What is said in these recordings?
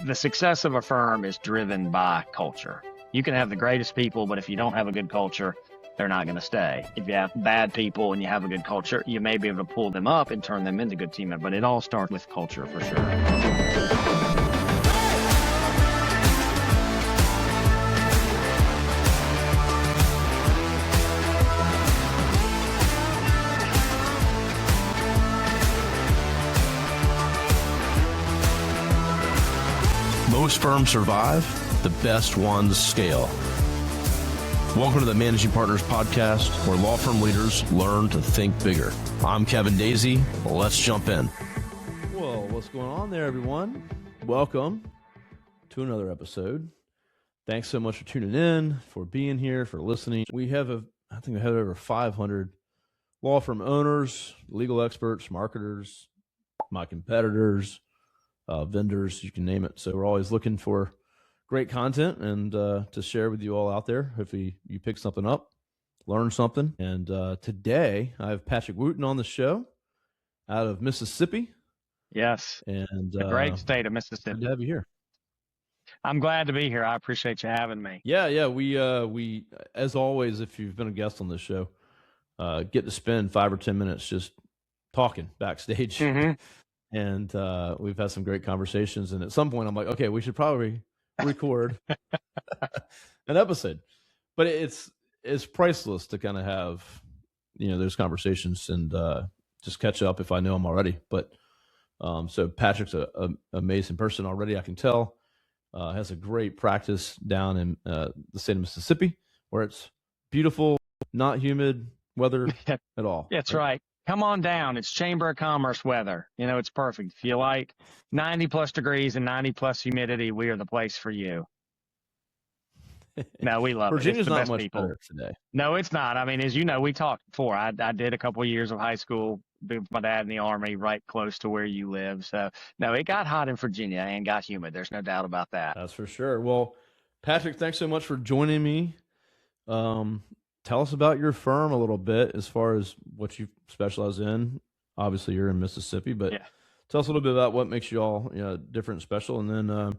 The success of a firm is driven by culture. You can have the greatest people, but if you don't have a good culture, they're not going to stay. If you have bad people and you have a good culture, you may be able to pull them up and turn them into good teammates, but it all starts with culture for sure. Most firms survive, the best ones scale. Welcome to the Managing Partners Podcast, where law firm leaders learn to think bigger. I'm Kevin Daisey. Let's jump in. Well, what's going on there, everyone? Welcome to another episode. Thanks so much for tuning in, for being here, for listening. I think we have over 500 law firm owners, legal experts, marketers, my competitors, vendors, you can name it. So we're always looking for great content and to share with you all out there. Hopefully you pick something up, learn something. And today I have Patrick Wooten on the show out of Mississippi. Yes, and the great state of Mississippi. Good to have you here. I'm glad to be here. I appreciate you having me. Yeah. We as always, if you've been a guest on this show, get to spend 5 or 10 minutes just talking backstage. Mm-hmm. And we've had some great conversations. And at some point I'm like, okay, we should probably record an episode. But it's priceless to kind of have, those conversations and just catch up if I know them already. But so Patrick's an amazing person already, I can tell. Has a great practice down in the state of Mississippi, where it's beautiful, not humid weather at all. That's right. Come on down. It's Chamber of Commerce weather. It's perfect. If you like 90 plus degrees and 90 plus humidity, we are the place for you. No, we love Virginia's it. It's the not best much people. better today. No, it's not. I mean, as you know, we talked before. I did a couple of years of high school with my dad in the Army, right close to where you live. So, no, it got hot in Virginia and got humid. There's no doubt about that. That's for sure. Well, Patrick, thanks so much for joining me. Tell us about your firm a little bit as far as what you specialize in. Obviously, you're in Mississippi, but tell us a little bit about what makes you all different and special. And then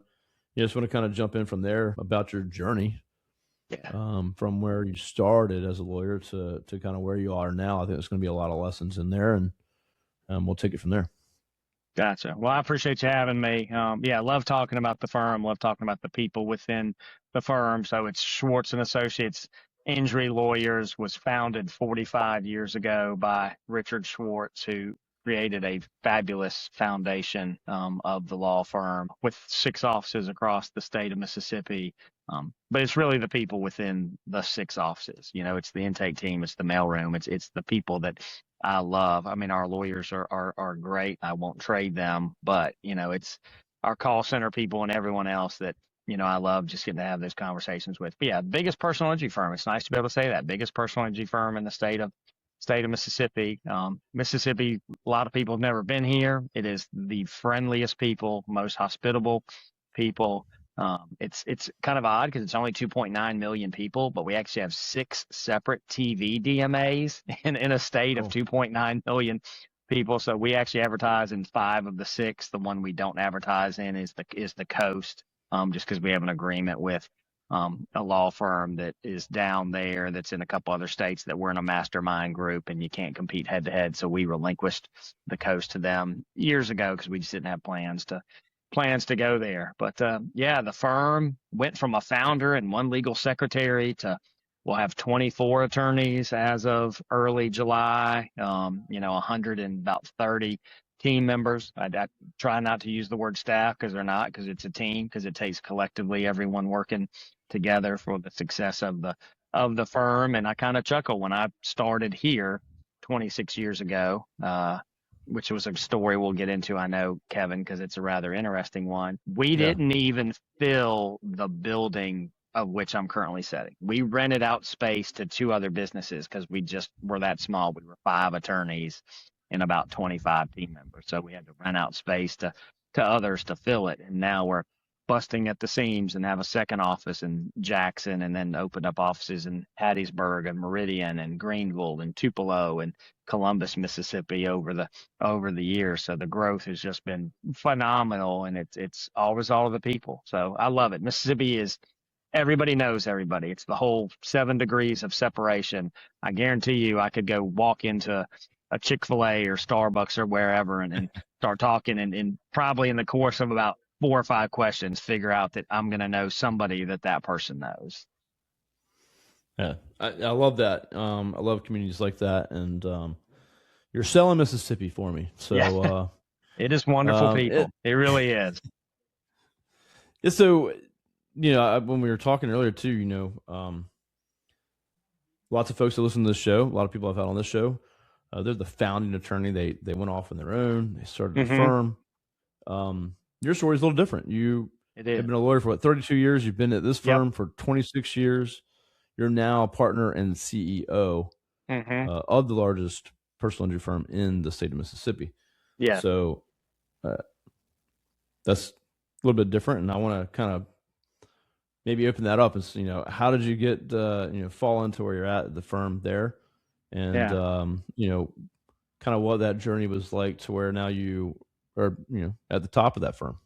just want to kind of jump in from there about your journey from where you started as a lawyer to kind of where you are now. I think there's going to be a lot of lessons in there, and we'll take it from there. Gotcha. Well, I appreciate you having me. I love talking about the firm, love talking about the people within the firm. So it's Schwartz and Associates Injury Lawyers, was founded 45 years ago by Richard Schwartz, who created a fabulous foundation of the law firm with 6 offices across the state of Mississippi. But it's really the people within the 6 offices. It's the intake team, it's the mailroom, it's the people that I love. I mean, our lawyers are great. I won't trade them, but it's our call center people and everyone else that I love just getting to have those conversations with. But biggest personal injury firm. It's nice to be able to say that. Biggest personal injury firm in the state of Mississippi. Mississippi, a lot of people have never been here. It is the friendliest people, most hospitable people. It's kind of odd because it's only 2.9 million people, but we actually have 6 separate TV DMAs in a state of 2.9 million people. So we actually advertise in 5 of the 6. The one we don't advertise in is the Coast. Just because we have an agreement with a law firm that is down there that's in a couple other states that we're in a mastermind group, and you can't compete head to head. So we relinquished the Coast to them years ago because we just didn't have plans to go there. But the firm went from a founder and 1 legal secretary to we'll have 24 attorneys as of early July. 130 team members. I try not to use the word staff because they're not, because it's a team, because it takes collectively everyone working together for the success of the firm. And I kind of chuckle when I started here 26 years ago, which was a story we'll get into, I know, Kevin, because it's a rather interesting one. We didn't even fill the building of which I'm currently sitting. We rented out space to 2 other businesses because we just were that small. We were 5 attorneys and about 25 team members. So we had to rent out space to others to fill it. And now we're busting at the seams and have a second office in Jackson, and then opened up offices in Hattiesburg and Meridian and Greenville and Tupelo and Columbus, Mississippi over the years. So the growth has just been phenomenal, and it's all a result of the people. So I love it. Mississippi is, everybody knows everybody. It's the whole 7 degrees of separation. I guarantee you I could go walk into a Chick-fil-A or Starbucks or wherever and start talking, and probably in the course of about 4 or 5 questions, figure out that I'm going to know somebody that person knows. Yeah, I love that. I love communities like that, and you're selling Mississippi for me. So yeah. It is wonderful people. It really is. So, when we were talking earlier too, lots of folks that listen to this show, a lot of people I've had on this show, they're the founding attorney. They went off on their own. They started a firm. Your story is a little different. You have been a lawyer for 32 years. You've been at this firm for 26 years. You're now a partner and CEO of the largest personal injury firm in the state of Mississippi. Yeah. So that's a little bit different, and I want to kind of maybe open that up. Is how did you get fall into where you're at the firm there, and kind of what that journey was like to where now you are at the top of that firm.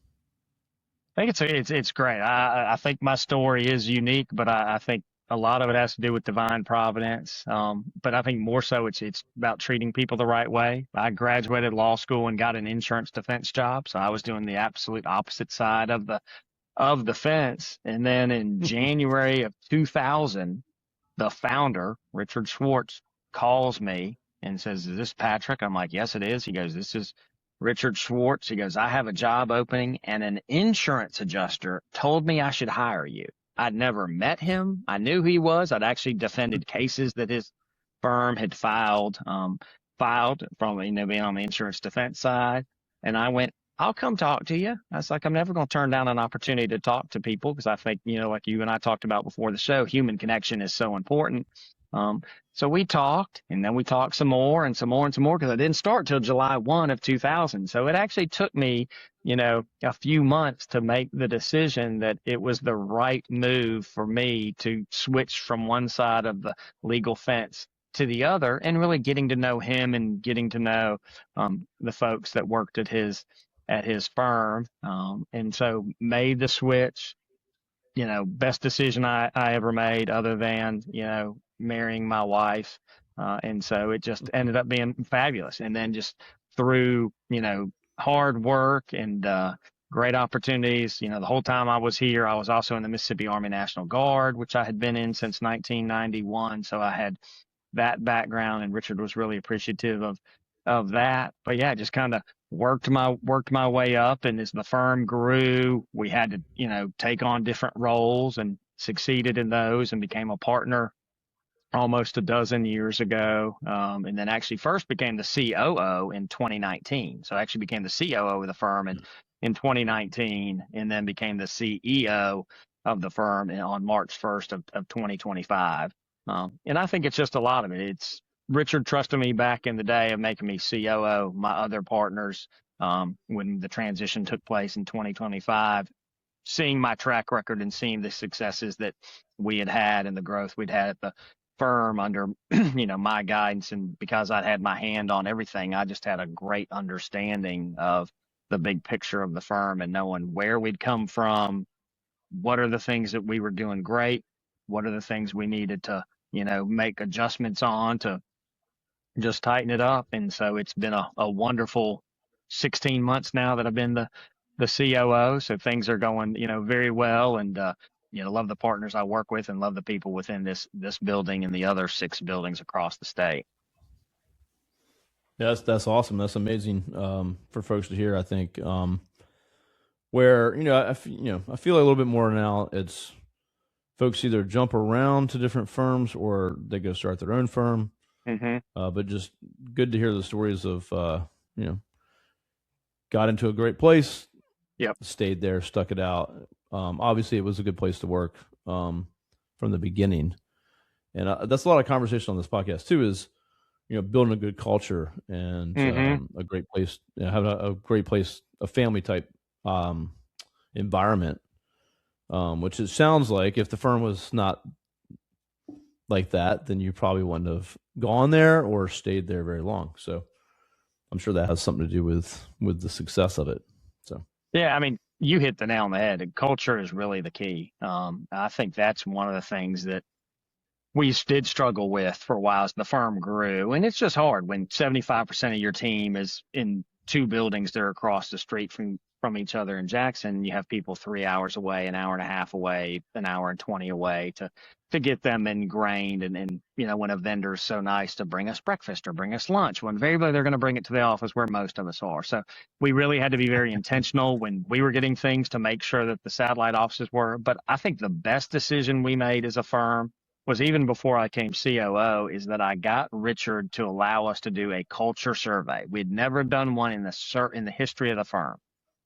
I think it's great. I think my story is unique, but I think a lot of it has to do with divine providence. But I think more so it's about treating people the right way. I graduated law school and got an insurance defense job, so I was doing the absolute opposite side of the fence. And then in January of 2000, the founder, Richard Schwartz, calls me and says, "Is this Patrick?" I'm like, "Yes, it is." He goes, "This is Richard Schwartz." He goes, "I have a job opening, and an insurance adjuster told me I should hire you." I'd never met him. I knew who he was. I'd actually defended cases that his firm had filed from, being on the insurance defense side. And I went, "I'll come talk to you." I was like, I'm never going to turn down an opportunity to talk to people, because I think, like you and I talked about before the show, human connection is so important. So we talked, and then we talked some more and some more and some more, because I didn't start till July 1 of 2000. So it actually took me, a few months to make the decision that it was the right move for me to switch from one side of the legal fence to the other, and really getting to know him and getting to know the folks that worked at his firm. And so made the switch, best decision I ever made, other than, marrying my wife. And so it just ended up being fabulous. And then just through, hard work and great opportunities, the whole time I was here, I was also in the Mississippi Army National Guard, which I had been in since 1991. So I had that background, and Richard was really appreciative of that. But yeah, just kind of worked my way up. And as the firm grew, we had to, take on different roles, and succeeded in those, and became a partner almost a dozen years ago. And then actually first became the COO in 2019. So I actually became the COO of the firm in 2019, and then became the CEO of the firm on March 1st of 2025. And I think it's just a lot of it. It's Richard trusted me back in the day of making me COO. My other partners, when the transition took place in 2025, seeing my track record and seeing the successes that we had and the growth we'd had at the firm under, my guidance. And because I'd had my hand on everything, I just had a great understanding of the big picture of the firm, and knowing where we'd come from, what are the things that we were doing great, what are the things we needed to, make adjustments on to just tighten it up. And so it's been a wonderful 16 months now that I've been the COO. So things are going, very well, and, love the partners I work with, and love the people within this building and the other 6 buildings across the state. Yeah, that's awesome. That's amazing for folks to hear. I think where I feel like a little bit more now. It's folks either jump around to different firms, or they go start their own firm. But just good to hear the stories of got into a great place. Yep. Stayed there, stuck it out. Obviously, it was a good place to work from the beginning, and that's a lot of conversation on this podcast too. Is building a good culture and a great place, having a great place, a family type environment which it sounds like if the firm was not like that, then you probably wouldn't have gone there or stayed there very long. So I'm sure that has something to do with the success of it. So Yeah, I mean, you hit the nail on the head. Culture is really the key. I think that's one of the things that we did struggle with for a while as the firm grew. And it's just hard when 75% of your team is in two buildings that are across the street from each other in Jackson. You have people 3 hours away, an hour and a half away, an hour and 20 away to get them ingrained. And when a vendor's so nice to bring us breakfast or bring us lunch, when invariably they're going to bring it to the office where most of us are. So we really had to be very intentional when we were getting things to make sure that the satellite offices were. But I think the best decision we made as a firm was even before I came COO, is that I got Richard to allow us to do a culture survey. We'd never done one in the history of the firm,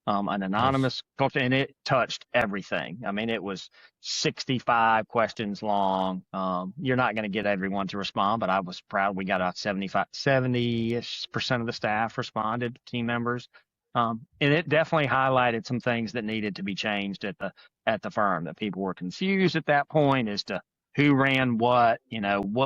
an anonymous culture, and it touched everything. I mean, it was 65 questions long. You're not going to get everyone to respond, but I was proud. We got about 70% of the staff responded, team members. And it definitely highlighted some things that needed to be changed at the firm, that people were confused at that point as to who ran what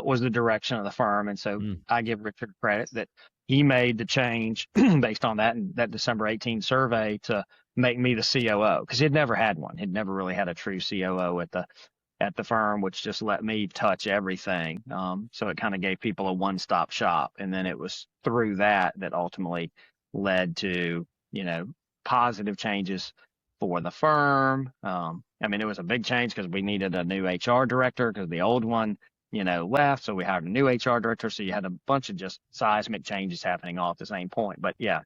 was the direction of the firm. And so I give Richard credit that he made the change based on that December 18 survey to make me the COO, because he'd never had one. He'd never really had a true COO at the firm, which just let me touch everything. So it kind of gave people a one-stop shop. And then it was through that ultimately led to, positive changes for the firm. I mean, it was a big change because we needed a new HR director because the old one, left. So we hired a new HR director. So you had a bunch of just seismic changes happening all at the same point. But yeah,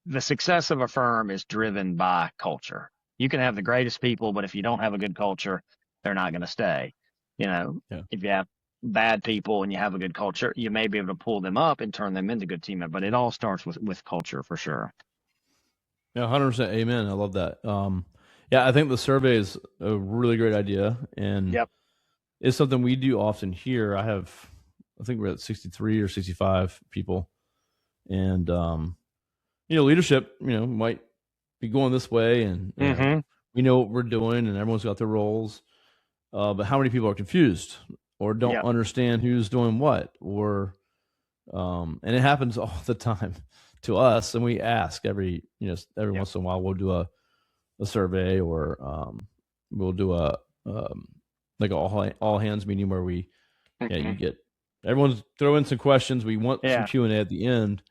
the success of a firm is driven by culture. You can have the greatest people, but if you don't have a good culture, they're not going to stay. If you have bad people and you have a good culture, you may be able to pull them up and turn them into good team members. But it all starts with culture for sure. Yeah, 100%. Amen. I love that. Yeah, I think the survey is a really great idea, and it's something we do often here. I think we're at 63 or 65 people, and leadership, might be going this way, and we know what we're doing, and everyone's got their roles. But how many people are confused or don't understand who's doing what, or and it happens all the time to us, and we ask every once in a while. We'll do a survey, or we'll do a like all hands meeting where we you get everyone's throw in some questions. We want some Q&A at the end.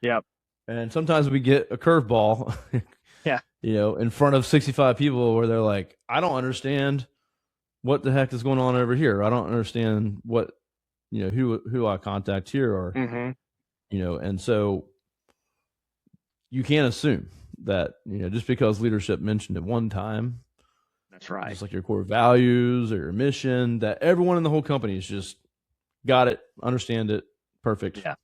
And sometimes we get a curveball in front of 65 people where they're like, I don't understand what the heck is going on over here. I don't understand what who I contact here, or and so you can't assume that, just because leadership mentioned it one time, that's right, just like your core values or your mission, that everyone in the whole company has just got it, understand it, perfect. Yeah.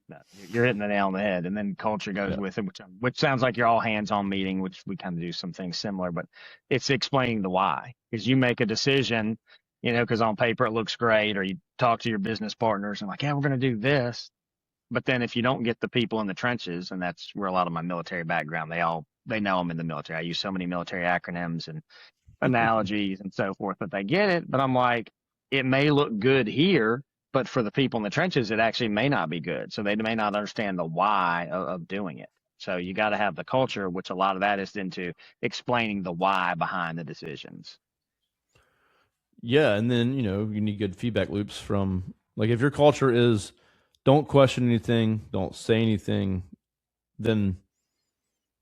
No, you're hitting the nail on the head. And then culture goes with it, which sounds like your all hands on meeting, which we kind of do some things similar, but it's explaining the why. Because you make a decision, because on paper it looks great, or you talk to your business partners and like, yeah, we're going to do this. But then if you don't get the people in the trenches, and that's where a lot of my military background, they know I'm in the military. I use so many military acronyms and analogies and so forth, but they get it. But I'm like, it may look good here, but for the people in the trenches, it actually may not be good. So they may not understand the why of doing it. So you got to have the culture, which a lot of that is into explaining the why behind the decisions. Yeah. And then, you need good feedback loops from, like, if your culture is don't question anything, don't say anything, then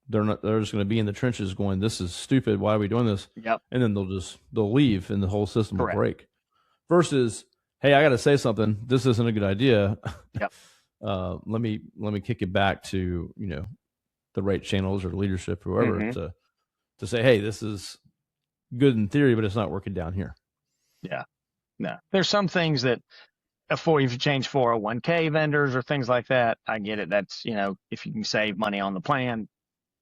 they're just going to be in the trenches going, this is stupid. Why are we doing this? And then they'll leave and the whole system will break. Versus, hey, I got to say something. This isn't a good idea. Let me kick it back to, the right channels or leadership, or whoever, to say, hey, this is good in theory, but it's not working down here. Yeah. No, there's some things that if you change 401k vendors or things like that, I get it. That's, if you can save money on the plan,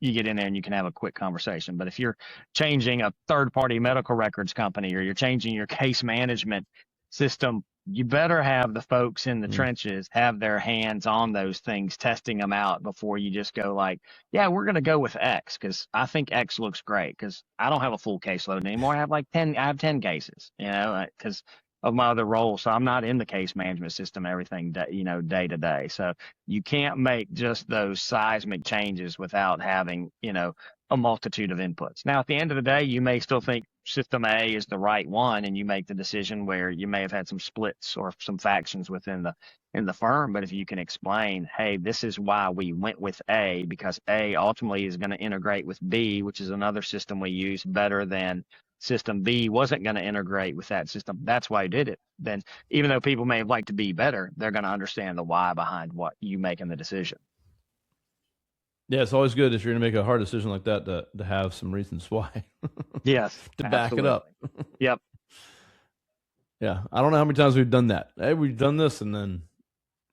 you get in there and you can have a quick conversation. But if you're changing a third-party medical records company, or you're changing your case management system, you better have the folks in the trenches have their hands on those things, testing them out before you just go like, yeah, we're going to go with X because I think X looks great because I don't have a full caseload anymore. I have 10 cases, because of my other role. So I'm not in the case management system, everything, day to day. So you can't make just those seismic changes without having, a multitude of inputs. Now, at the end of the day, you may still think system A is the right one, and you make the decision where you may have had some splits or some factions within the firm. But if you can explain, hey, this is why we went with A, because A ultimately is going to integrate with B, which is another system we use better than system B wasn't going to integrate with that system. That's why I did it. Then even though people may have liked to be better, they're going to understand the why behind what you making the decision. Yeah, it's always good if you're going to make a hard decision like that to have some reasons why. Yes, to back it up. Yep. Yeah, I don't know how many times we've done that. Hey, we've done this, and then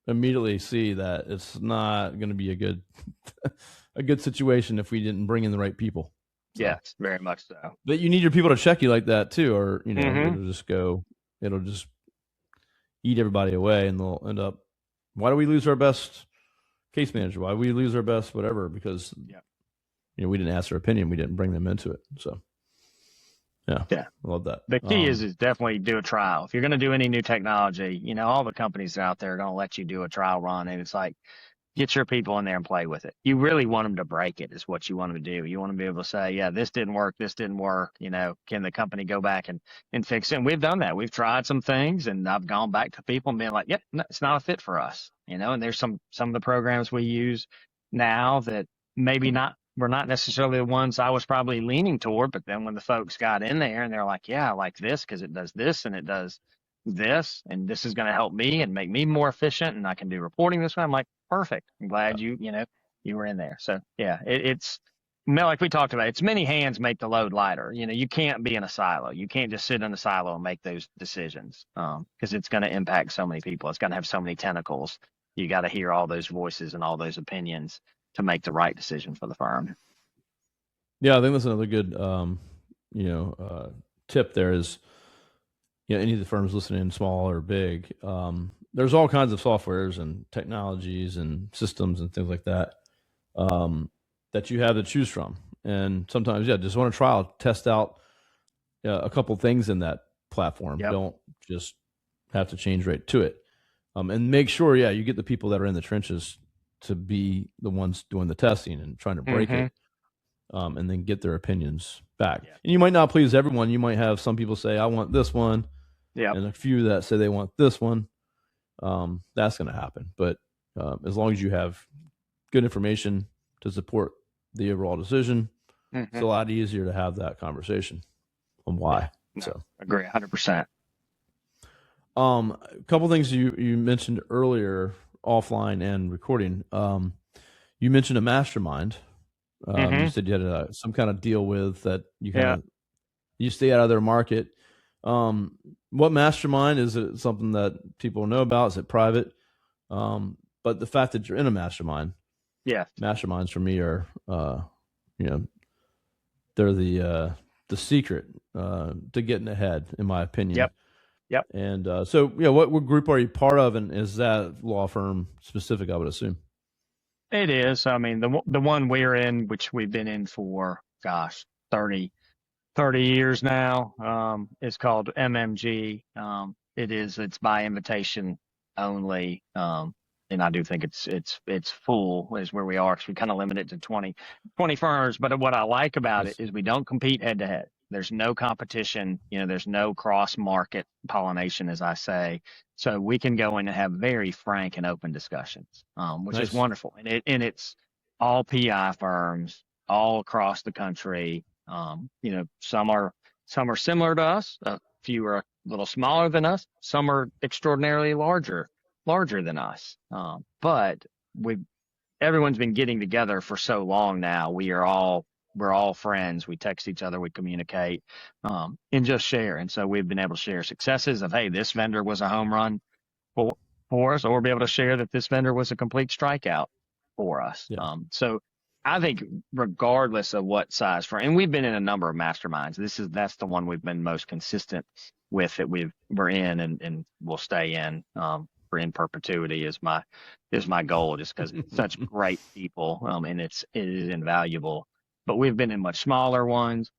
immediately see that it's not going to be a good situation if we didn't bring in the right people. So. Yes, very much so. But you need your people to check you like that too, or it'll just eat everybody away, and they'll end up. Why do we lose our best case manager? Why do we lose our best whatever? Because we didn't ask their opinion, we didn't bring them into it. So yeah, I love that. The key is definitely do a trial. If you're going to do any new technology, all the companies out there are going to let you do a trial run, and it's like, get your people in there and play with it. You really want them to break it is what you want them to do. You want to be able to say, yeah, this didn't work. Can the company go back and fix it? And we've done that. We've tried some things, and I've gone back to people and been like, yep, no, it's not a fit for us. And there's some of the programs we use now that maybe we're not necessarily the ones I was probably leaning toward. But then when the folks got in there and they're like, yeah, I like this because it does this and it does this, and this is going to help me and make me more efficient, and I can do reporting this way. I'm like, perfect. I'm glad you were in there. So yeah, it's like we talked about, it's many hands make the load lighter. You can't be in a silo. You can't just sit in a silo and make those decisions because it's going to impact so many people. It's going to have so many tentacles. You got to hear all those voices and all those opinions to make the right decision for the firm. Yeah, I think that's another good tip there is, any of the firms listening, small or big, there's all kinds of softwares and technologies and systems and things like that that you have to choose from. And sometimes, just want to trial, test out a couple things in that platform. Yep. Don't just have to change right to it. And make sure, you get the people that are in the trenches to be the ones doing the testing and trying to break it, and then get their opinions back. Yeah. And you might not please everyone. You might have some people say, I want this one. Yeah. And a few that say they want this one. That's going to happen. But as long as you have good information to support the overall decision, it's a lot easier to have that conversation on why. No, so agree 100%. A couple things you mentioned earlier, offline and recording. You mentioned a mastermind. You said you had some kind of deal with that. You stay out of their market. What mastermind is it? Something that people know about? Is it private? But the fact that you're in a mastermind, masterminds for me are, they're the secret to getting ahead, in my opinion. Yep. And what group are you part of, and is that law firm specific? I would assume it is. I mean, the one we're in, which we've been in for 30 years now, is called MMG. It's by invitation only. And I do think it's full is where we are, because we kind of limit it to 20 firms. But what I like about it is we don't compete head to head. There's no competition. There's no cross market pollination, as I say. So we can go in and have very frank and open discussions, which is wonderful. And it's all PI firms all across the country. Some are similar to us. A few are a little smaller than us. Some are extraordinarily larger than us. But everyone's been getting together for so long now. We're all friends. We text each other, we communicate, and just share. And so we've been able to share successes of, hey, this vendor was a home run for us, or be able to share that this vendor was a complete strikeout for us. Yeah. So I think regardless of what size firm, and we've been in a number of masterminds, that's the one we've been most consistent with that we're in and will stay in for in perpetuity is my goal, just because it's such great people, and it is invaluable. But we've been in much smaller ones,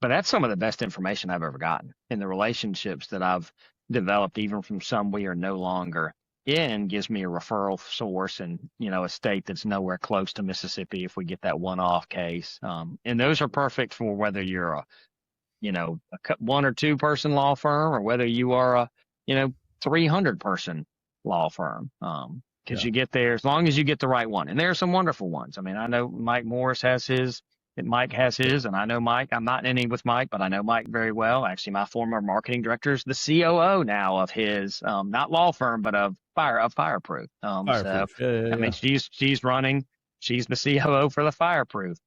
but that's some of the best information I've ever gotten, and the relationships that I've developed, even from some we are no longer in, gives me a referral source, and a state that's nowhere close to Mississippi if we get that one-off case. And those are perfect for whether you're a 1 or 2 person law firm, or whether you are a 300 person law firm. Because you get there, as long as you get the right one. And there are some wonderful ones. I mean, I know Mike Morris has his, and Mike has his, and I know Mike. I'm not in any with Mike, but I know Mike very well. Actually, my former marketing director is the COO now of his, not law firm, but of Fireproof. Fireproof. So, I mean, she's the COO for the Fireproof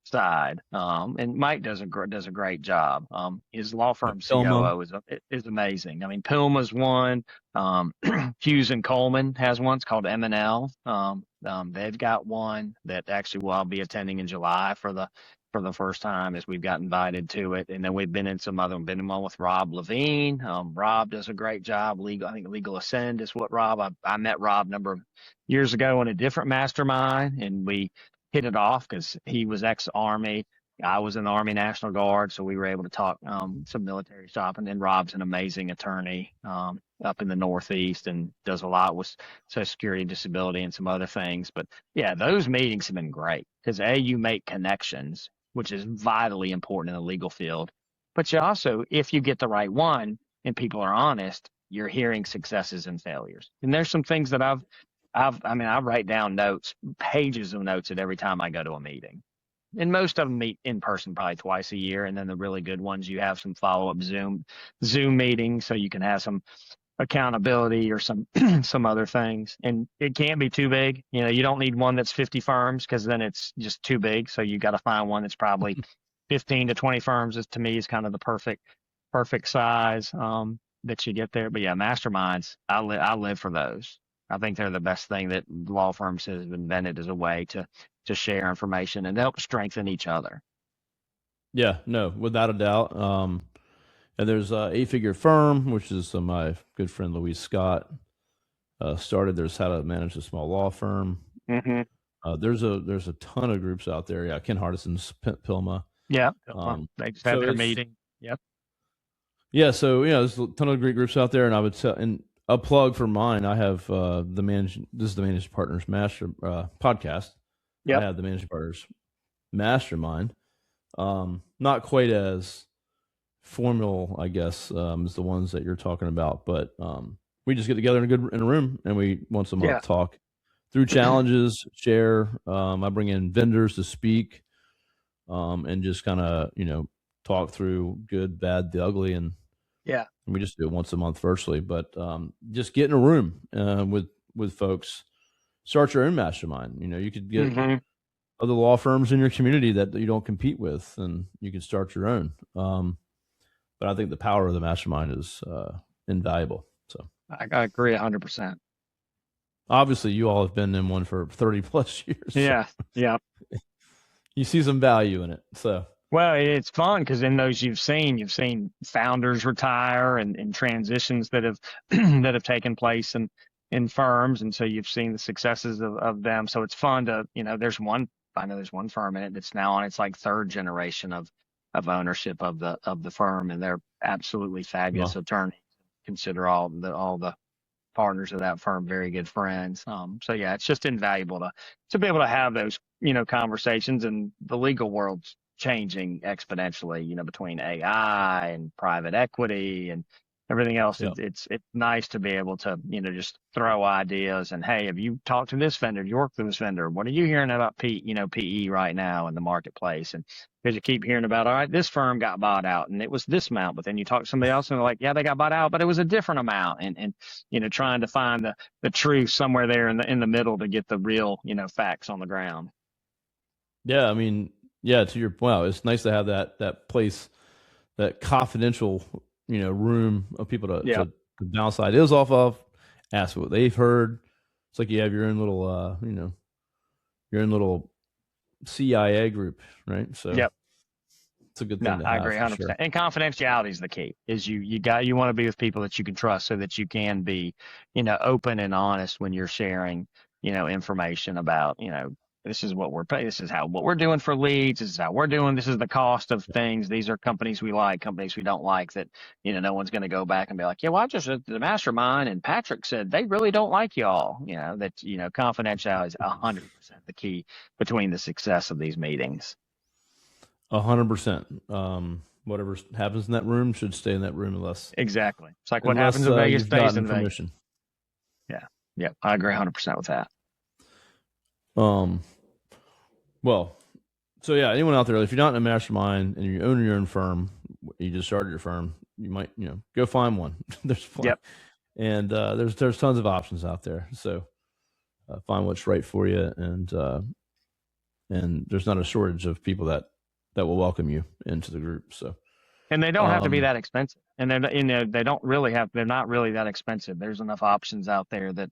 side. And Mike does a great job. His law firm COO is amazing. I mean, Pilma's one. Hughes and Coleman has one. It's called M&L. They've got one that actually I'll be attending in July for the first time, as we've got invited to it. And then we've been in some other, been in one with Rob Levine. Rob does a great job. I think Legal Ascend is what I met Rob a number of years ago in a different mastermind, and we hit it off because he was ex-Army. I was in the Army National Guard, so we were able to talk some military stuff. And then Rob's an amazing attorney up in the Northeast and does a lot with Social Security, disability, and some other things. But yeah, those meetings have been great because you make connections, which is vitally important in the legal field. But you also, if you get the right one and people are honest, you're hearing successes and failures. And there's some things that I write down notes, pages of notes at every time I go to a meeting. And most of them meet in person probably twice a year. And then the really good ones, you have some follow-up Zoom meetings, so you can have some accountability or some other things. And it can't be too big. You don't need one that's 50 firms, because then it's just too big. So you got to find one that's probably 15 to 20 firms. To me is kind of the perfect size that you get there. But yeah, masterminds, I live for those. I think they're the best thing that law firms have invented as a way to share information and help strengthen each other. Yeah, no, without a doubt. And there's a 8-figure firm, which is my good friend Louise Scott started. There's How to Manage a Small Law Firm. Mm-hmm. There's a ton of groups out there. Yeah, Ken Hardison's Pilma. Yeah, they just had their meeting. Yep. Yeah, so there's a ton of great groups out there, and I would tell, and a plug for mine. I have this is the Managing Partners Master podcast. Yeah, I have the Managing Partners Mastermind. Not quite as formal, I guess, as the ones that you're talking about, but we just get together in a room, and we once a month talk through challenges, share. I bring in vendors to speak, and just kind of talk through good, bad, the ugly, and we just do it once a month virtually. But just get in a room with folks. Start your own mastermind. You could get other law firms in your community that you don't compete with, and you can start your own. But I think the power of the mastermind is invaluable. So I agree 100%. Obviously, you all have been in one for 30 plus years. Yeah, so yeah. You see some value in it. So. Well, it's fun because in those you've seen founders retire and transitions that have that have taken place in firms, and so you've seen the successes of them. So it's fun to there's one firm in it that's now on its like 3rd generation of ownership of the firm, and they're absolutely fabulous attorneys. Consider all the partners of that firm very good friends. So yeah, it's just invaluable to be able to have those conversations, and the legal world's changing exponentially, between AI and private equity and everything else. Yeah. It's nice to be able to, just throw ideas and, hey, have you talked to this vendor? Do you work with this vendor? What are you hearing about PE right now in the marketplace? And because you keep hearing about, all right, this firm got bought out and it was this amount, but then you talk to somebody else and they're like, yeah, they got bought out, but it was a different amount. And trying to find the truth somewhere there in the middle to get the real, facts on the ground. Yeah. I mean, yeah, to your point, it's nice to have that place, that confidential, room of people to bounce ideas off of, ask what they've heard. It's like you have your own little, your own little CIA group, right? So, It's a good No, thing to I have agree for 100%. sure. And confidentiality is the key. Is you want to be with people that you can trust so that you can be, open and honest when you're sharing, information about, this is what we're paying. This is what we're doing for leads. This is how we're doing. This is the cost of things. These are companies we like, companies we don't like that, no one's going to go back and be like, yeah, well, I just did the mastermind and Patrick said they really don't like y'all. Confidentiality is 100% the key between the success of these meetings. 100%. Whatever happens in that room should stay in that room Exactly. It's like what happens in Vegas you've stays gotten in Vegas. permission. Yeah. Yeah. I agree 100% with that. Well, so yeah, anyone out there, if you're not in a mastermind and you own your own firm, you just started your firm, you might, go find one. There's plenty. Yep. And there's tons of options out there. So find what's right for you, and there's not a shortage of people that will welcome you into the group. So, and they don't have to be that expensive, and they're they're not really that expensive. There's enough options out there that,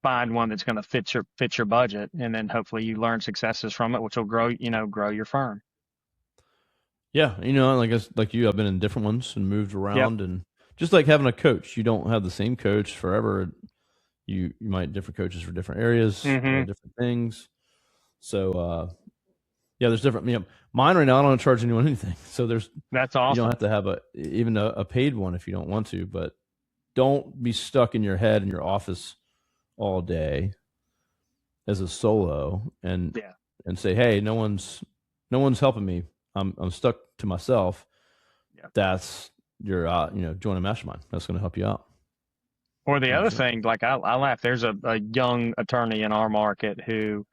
find one that's going to fit your budget, and then hopefully you learn successes from it, which will grow your firm. Yeah, like you, I've been in different ones and moved around, Yep. and just like having a coach, you don't have the same coach forever. You might have different coaches for different areas, different things. So, yeah, there's different. Mine right now, I don't charge anyone anything. So that's awesome. You don't have to have even a paid one if you don't want to, but don't be stuck in your head in your office all day as a solo and say, hey, no one's helping me. I'm stuck to myself. Yeah. That's your join a mastermind. That's going to help you out. Or the other thing, like I laugh. There's a young attorney in our market who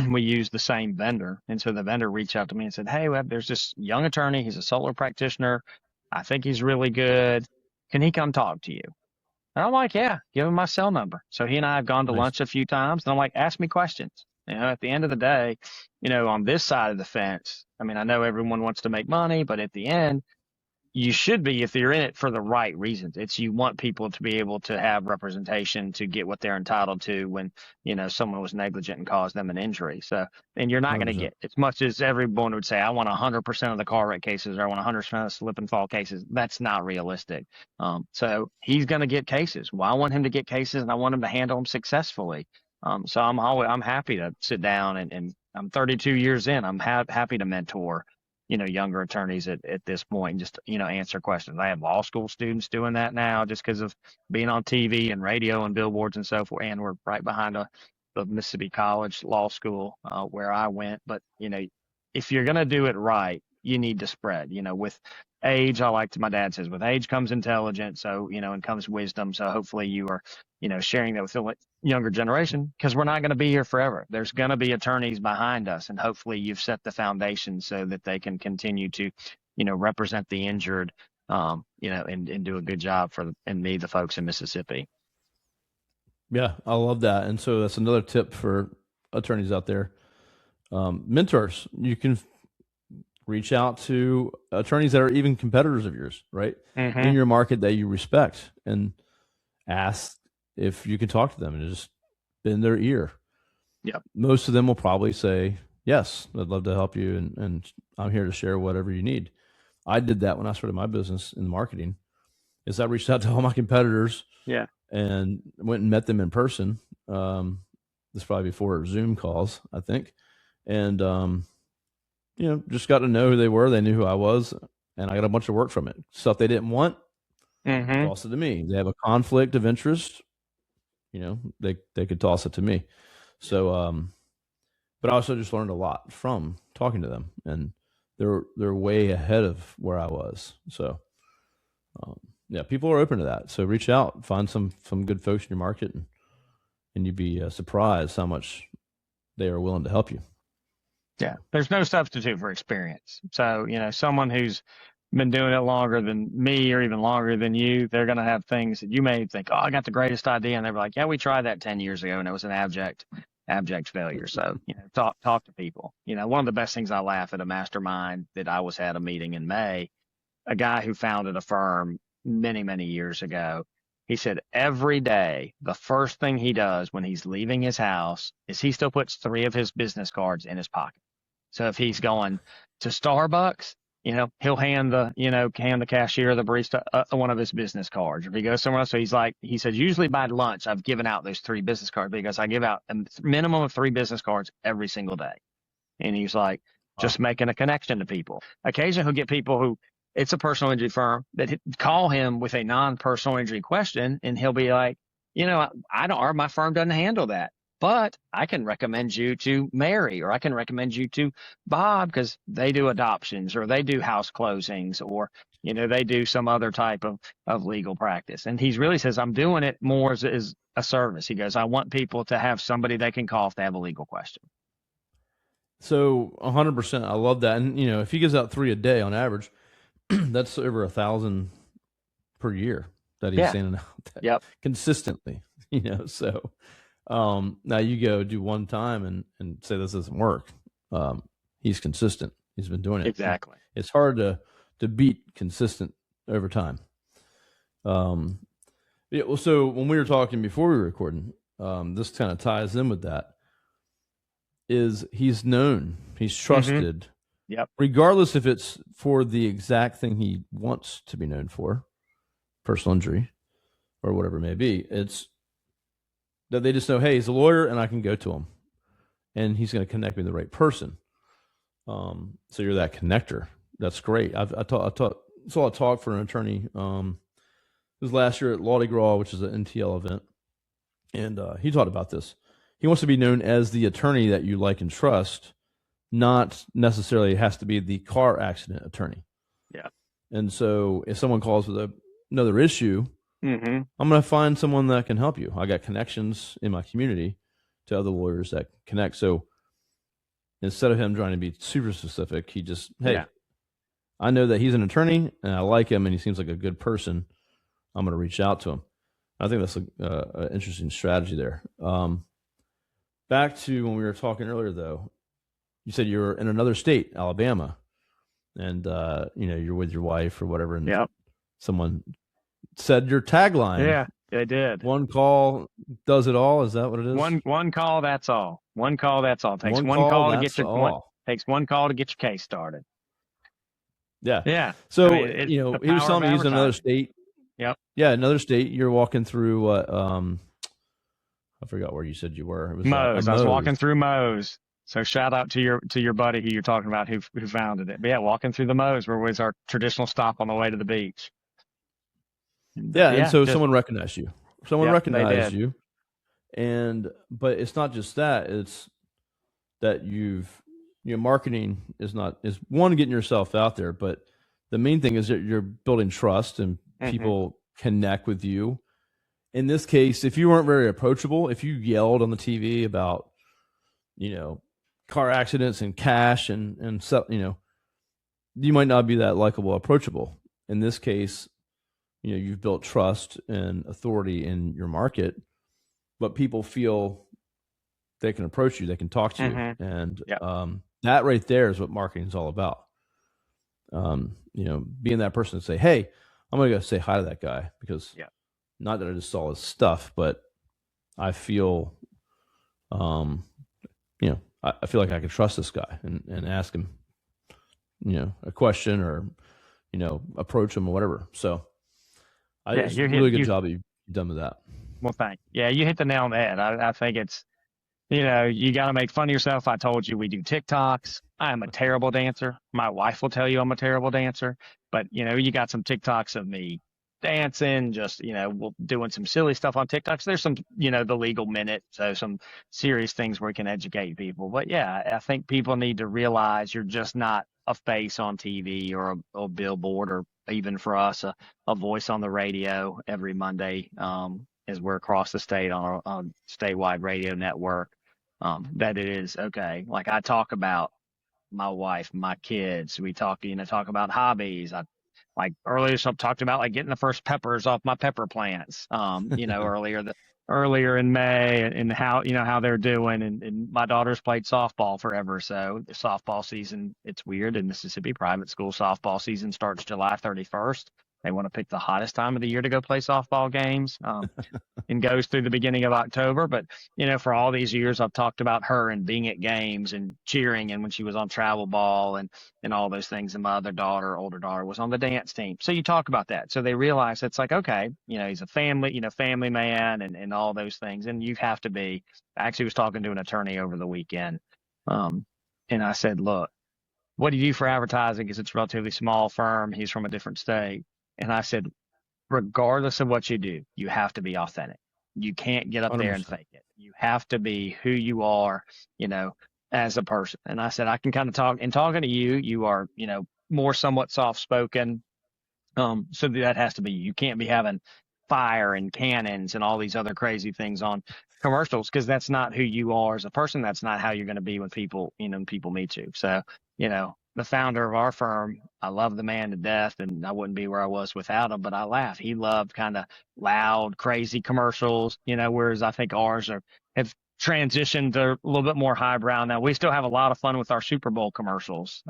we use the same vendor, and so the vendor reached out to me and said, "Hey, there's this young attorney. He's a solar practitioner. I think he's really good. Can he come talk to you?" And I'm like, "Yeah, give him my cell number." So he and I have gone to lunch a few times, and I'm like, "Ask me questions." At the end of the day, on this side of the fence, I mean, I know everyone wants to make money, but at the end, you should be, if you're in it for the right reasons. You want people to be able to have representation to get what they're entitled to when, someone was negligent and caused them an injury. So, and you're not going to get as much as everyone would say, I want 100% of the car wreck cases, or I want 100% of the slip and fall cases. That's not realistic. So he's going to get cases. Well, I want him to get cases, and I want him to handle them successfully. So I'm happy to sit down, and I'm 32 years in. I'm happy to mentor younger attorneys at this point, and just, answer questions. I have law school students doing that now just because of being on TV and radio and billboards and so forth. And we're right behind the Mississippi College Law School where I went. But, if you're going to do it right, you need to spread, with age. My dad says, with age comes intelligence. So, and comes wisdom. So hopefully you are, sharing that with the younger generation, because we're not going to be here forever. There's going to be attorneys behind us, and hopefully you've set the foundation so that they can continue to, represent the injured, and do a good job for the folks in Mississippi. Yeah, I love that. And so that's another tip for attorneys out there. Mentors, you can reach out to attorneys that are even competitors of yours, right? Mm-hmm. In your market that you respect, and ask if you can talk to them and just bend their ear. Yeah. Most of them will probably say, yes, I'd love to help you, and I'm here to share whatever you need. I did that when I started my business in marketing, is I reached out to all my competitors. Yeah. And went and met them in person. This probably before Zoom calls, I think. And, just got to know who they were. They knew who I was, and I got a bunch of work from it. Stuff they didn't want, toss it to me. They have a conflict of interest, they could toss it to me. So, but I also just learned a lot from talking to them, and they're way ahead of where I was. So, yeah, people are open to that. So reach out, find some good folks in your market, and you'd be surprised how much they are willing to help you. Yeah, there's no substitute for experience. So, someone who's been doing it longer than me, or even longer than you, they're going to have things that you may think, oh, I got the greatest idea. And they're like, yeah, we tried that 10 years ago, and it was an abject failure. So, talk to people. One of the best things, I laugh at a mastermind that I was at a meeting in May, a guy who founded a firm many, many years ago. He said every day, the first thing he does when he's leaving his house is he still puts 3 of his business cards in his pocket. So if he's going to Starbucks, he'll hand the cashier, the barista, one of his business cards. If he goes somewhere else, so he says, usually by lunch, I've given out those 3 business cards because I give out a minimum of 3 business cards every single day. And he's like, just making a connection to people. Occasionally he'll get people who, it's a personal injury firm that call him with a non-personal injury question. And he'll be like, my firm doesn't handle that. But I can recommend you to Mary, or I can recommend you to Bob because they do adoptions, or they do house closings, or, they do some other type of legal practice. And he really says, I'm doing it more as a service. He goes, I want people to have somebody they can call if they have a legal question. So 100%. I love that. And, if he gives out 3 a day on average, that's over 1,000 per year that he's sending out consistently, so. Now you go do one time and say this doesn't work. He's consistent. He's been doing it. Exactly. It's hard to beat consistent over time. So when we were talking before we were recording, this kind of ties in with that. Is he's known, he's trusted, regardless if it's for the exact thing he wants to be known for, personal injury or whatever it may be. It's that they just know, hey, he's a lawyer and I can go to him and he's going to connect me to the right person. So you're that connector. That's great. I saw a talk for an attorney. It was last year at Law de Gras, which is an NTL event. And he talked about this. He wants to be known as the attorney that you like and trust, not necessarily has to be the car accident attorney. Yeah. And so if someone calls with another issue, I'm going to find someone that can help you. I got connections in my community to other lawyers that connect. So instead of him trying to be super specific, he just, I know that he's an attorney and I like him and he seems like a good person. I'm going to reach out to him. I think that's an interesting strategy there. Back to when we were talking earlier, though, you said you were in another state, Alabama, and you're with your wife or whatever, and someone said your tagline. Yeah, they did. One call does it all. Is that what it is? One call, that's all. One call, that's all. Takes one call to get takes one call to get your case started. Yeah. Yeah. So he was telling me he's in another state. Yep. Yeah, another state. You're walking through. I forgot where you said you were. It was Moe's. I was walking through Moe's. So shout out to your buddy who you're talking about who founded it. But yeah, walking through the Moe's where was our traditional stop on the way to the beach. And so someone recognized you. Someone recognized you. But it's not just that. It's that your marketing is one, getting yourself out there, but the main thing is that you're building trust and people connect with you. In this case, if you weren't very approachable, if you yelled on the TV about, car accidents and cash and stuff, you might not be that likable, approachable. In this case, you've built trust and authority in your market, but people feel they can approach you, they can talk to you. And that right there is what marketing is all about. Being that person to say, hey, I'm going to go say hi to that guy because not that I just saw his stuff, but I feel, I feel like I can trust this guy and ask him, a question or, approach him or whatever. So it's a really good job that you've done with that. Well, thank you. Yeah, you hit the nail on the head. I think it's, you got to make fun of yourself. I told you we do TikToks. I am a terrible dancer. My wife will tell you I'm a terrible dancer, but you got some TikToks of me dancing, just, doing some silly stuff on TikToks. There's some, the legal minute. So some serious things where we can educate people. But yeah, I think people need to realize you're just not a face on TV or a billboard, or even for us, a voice on the radio every Monday, as we're across the state on a statewide radio network. That it is okay. Like I talk about my wife, my kids. We talk about hobbies. Like earlier, talked about like getting the first peppers off my pepper plants. Earlier in May, and how they're doing. And my daughter's played softball forever, so the softball season, it's weird in Mississippi. Private school softball season starts July 31st. They want to pick the hottest time of the year to go play softball games. And goes through the beginning of October. But, for all these years, I've talked about her and being at games and cheering, and when she was on travel ball and all those things. And my older daughter was on the dance team. So you talk about that. So they realize it's like, okay, he's a family man and all those things. And you have to be. I actually was talking to an attorney over the weekend. And I said, look, what do you do for advertising? Because it's a relatively small firm. He's from a different state. And I said, regardless of what you do, you have to be authentic. You can't get up 100%. there and fake it. You have to be who you are, as a person. And I said, I can kind of talking to you, you are, more somewhat soft spoken. So that has to be, you can't be having fire and cannons and all these other crazy things on commercials, because that's not who you are as a person. That's not how you're going to be when people meet you. So, the founder of our firm, I love the man to death, and I wouldn't be where I was without him, but I laugh. He loved kind of loud, crazy commercials, whereas I think ours have transitioned to a little bit more highbrow now. We still have a lot of fun with our Super Bowl commercials,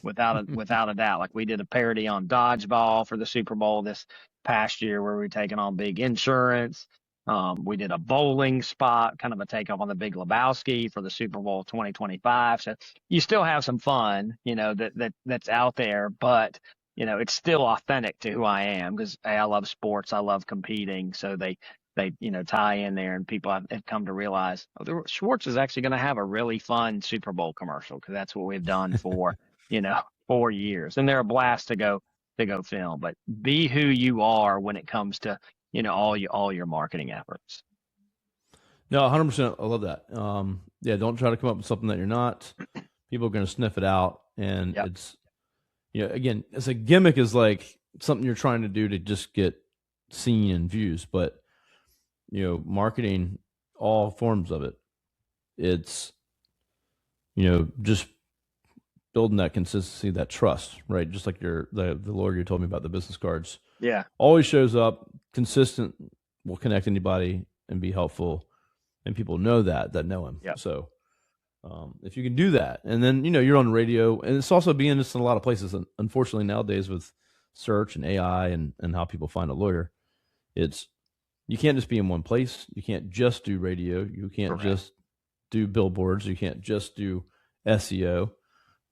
without a doubt. Like we did a parody on dodgeball for the Super Bowl this past year where we were taking on big insurance. We did a bowling spot, kind of a takeoff on the Big Lebowski for the Super Bowl 2025. So you still have some fun, that's out there, but it's still authentic to who I am, because I love sports, I love competing. So they tie in there, and people have come to realize, Schwartz is actually going to have a really fun Super Bowl commercial, because that's what we've done for 4 years, and they're a blast to go film. But be who you are when it comes to all your marketing efforts. No, 100%. I love that. Yeah, don't try to come up with something that you're not. People are going to sniff it out, and it's, again, it's a gimmick is like something you're trying to do to just get seen and views, but marketing, all forms of it, it's just building that consistency, that trust, right? Just like the lawyer you told me about, the business cards. Yeah. Always shows up, consistent, will connect anybody and be helpful. And people know that know him. Yep. So if you can do that, and then, you're on radio, and it's also being just in a lot of places. And unfortunately nowadays with search and AI and how people find a lawyer, you can't just be in one place. You can't just do radio. You can't Correct. just do billboards. You can't just do SEO.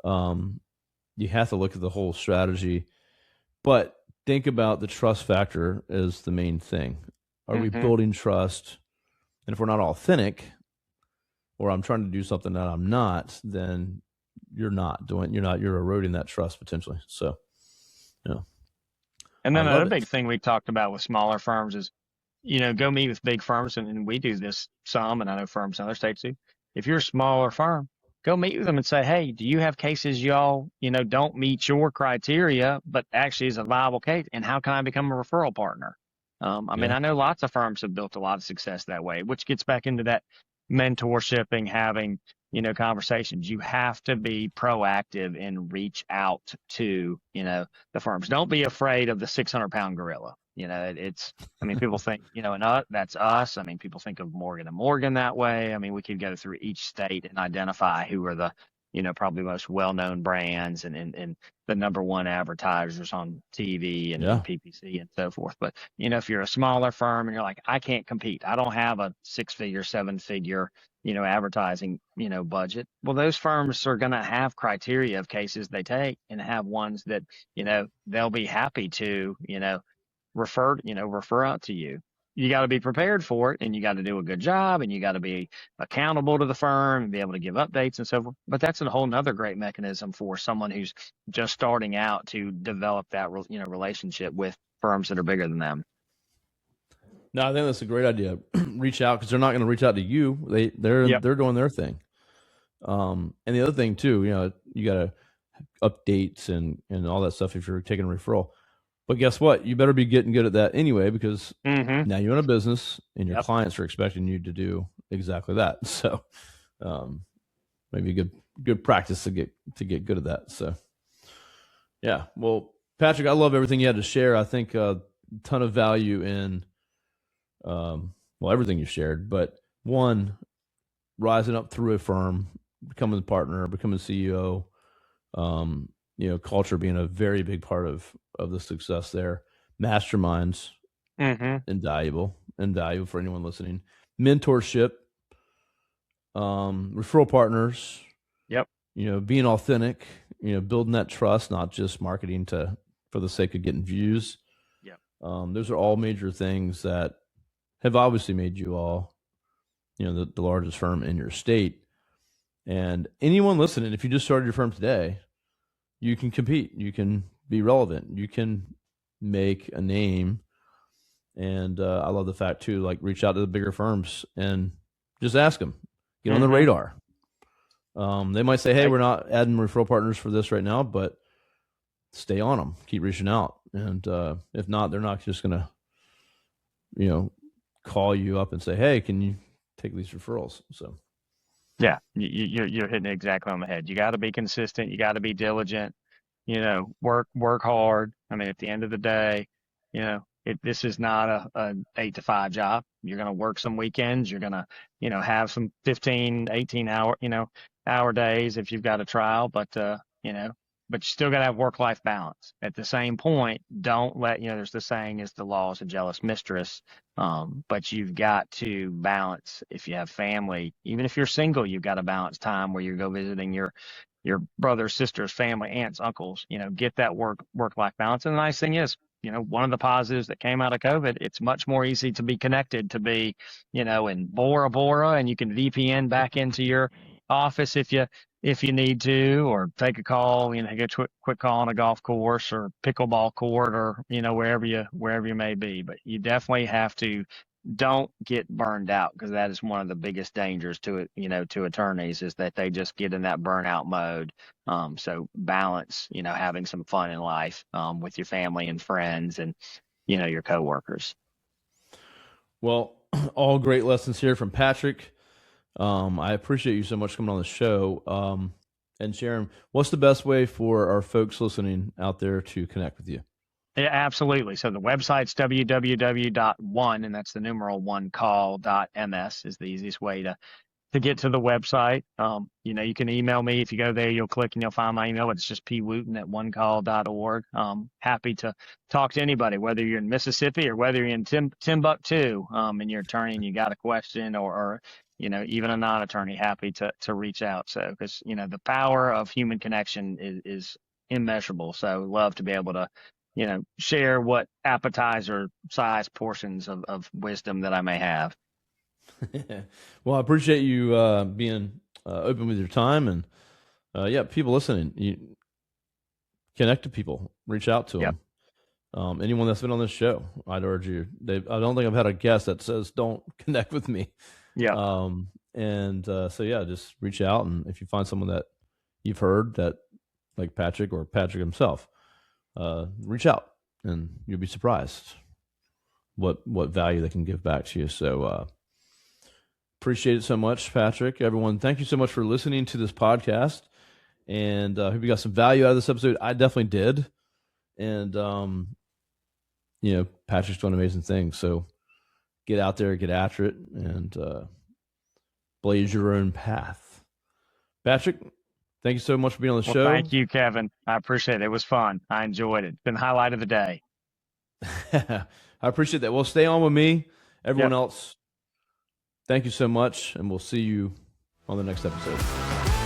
You have to look at the whole strategy, but think about the trust factor as the main thing. Are we building trust? And if we're not authentic, or I'm trying to do something that I'm not, then you're eroding that trust potentially. So, And then another big thing we talked about with smaller firms is, go meet with big firms, and we do this some, and I know firms in other states do. If you're a smaller firm, go meet with them and say, hey, do you have cases y'all, don't meet your criteria, but actually is a viable case? And how can I become a referral partner? I mean, I know lots of firms have built a lot of success that way, which gets back into that mentorship and having, conversations. You have to be proactive and reach out to, the firms. Don't be afraid of the 600-pound gorilla. People think, and that's us. I mean, people think of Morgan & Morgan that way. I mean, we could go through each state and identify who are the, probably most well-known brands and the number one advertisers on TV and PPC and so forth. But, if you're a smaller firm and you're like, I can't compete, I don't have a 6-figure, 7-figure, advertising, budget. Well, those firms are going to have criteria of cases they take, and have ones that, they'll be happy to, refer out to you. You got to be prepared for it, and you got to do a good job, and you got to be accountable to the firm and be able to give updates and so forth. But that's a whole nother great mechanism for someone who's just starting out to develop that, relationship with firms that are bigger than them. No, I think that's a great idea. Reach out, because they're not going to reach out to you. They're doing their thing. And the other thing too, you got to updates and all that stuff if you're taking a referral. But guess what? You better be getting good at that anyway, because now you're in a business and your clients are expecting you to do exactly that. So maybe a good practice to get good at that. So yeah. Well, Patrick, I love everything you had to share. I think a ton of value in everything you shared. But one, rising up through a firm, becoming a partner, becoming a CEO, culture being a very big part of the success there. Masterminds, invaluable for anyone listening. Mentorship, referral partners. Yep. Being authentic. Building that trust, not just marketing for the sake of getting views. Yep. Those are all major things that have obviously made you all, the largest firm in your state. And anyone listening, if you just started your firm today, you can compete, you can be relevant, you can make a name. And I love the fact too, like reach out to the bigger firms and just ask them, get on the radar. They might say, hey, we're not adding referral partners for this right now, but stay on them, keep reaching out. And if not, they're not just going to, call you up and say, hey, can you take these referrals? So. Yeah, you're hitting it exactly on the head. You got to be consistent. You got to be diligent. Work hard. I mean, at the end of the day, this is not a 8 to 5 job. You're going to work some weekends. You're going to, have some 15, 18 hour days if you've got a trial, but you still got to have work-life balance. At the same point, don't let, there's the saying is the law is a jealous mistress. But you've got to balance. If you have family, even if you're single, you've got to balance time where you go visiting your brothers, sisters, family, aunts, uncles, get that work-life balance. And the nice thing is, one of the positives that came out of COVID, it's much more easy to be connected, to be, in Bora Bora, and you can VPN back into your office if you need to, or take a call, get a quick call on a golf course or pickleball court, or, wherever you may be. But you definitely have to, don't get burned out, because that is one of the biggest dangers to it, to attorneys, is that they just get in that burnout mode. So balance, having some fun in life, with your family and friends and, your coworkers. Well, all great lessons here from Patrick. I appreciate you so much coming on the show, and sharing. What's the best way for our folks listening out there to connect with you? Yeah, absolutely. So the website's www.one, and that's the numeral 1call.ms is the easiest way to get to the website. You can email me. If you go there, you'll click and you'll find my email. It's just pwooten@onecall.org. Happy to talk to anybody, whether you're in Mississippi or whether you're in Timbuktu, and you're attorney and you got a question, or even a non-attorney, happy to reach out. So, because, the power of human connection is immeasurable. So love to be able to, share what appetizer size portions of wisdom that I may have. Well, I appreciate you being open with your time, and people listening, you connect to people, reach out to them. Anyone that's been on this show, I'd urge you. I don't think I've had a guest that says don't connect with me. Yeah. Just reach out, and if you find someone that you've heard that, like Patrick or Patrick himself, reach out, and you'll be surprised what value they can give back to you. So appreciate it so much, Patrick. Everyone, thank you so much for listening to this podcast, and I hope you got some value out of this episode. I definitely did, and Patrick's doing amazing things. So get out there, get after it, and blaze your own path. Patrick, thank you so much for being on the show. Thank you, Kevin. I appreciate it. It was fun. I enjoyed it. It's been the highlight of the day. I appreciate that. Well, stay on with me. Everyone else, thank you so much, and we'll see you on the next episode.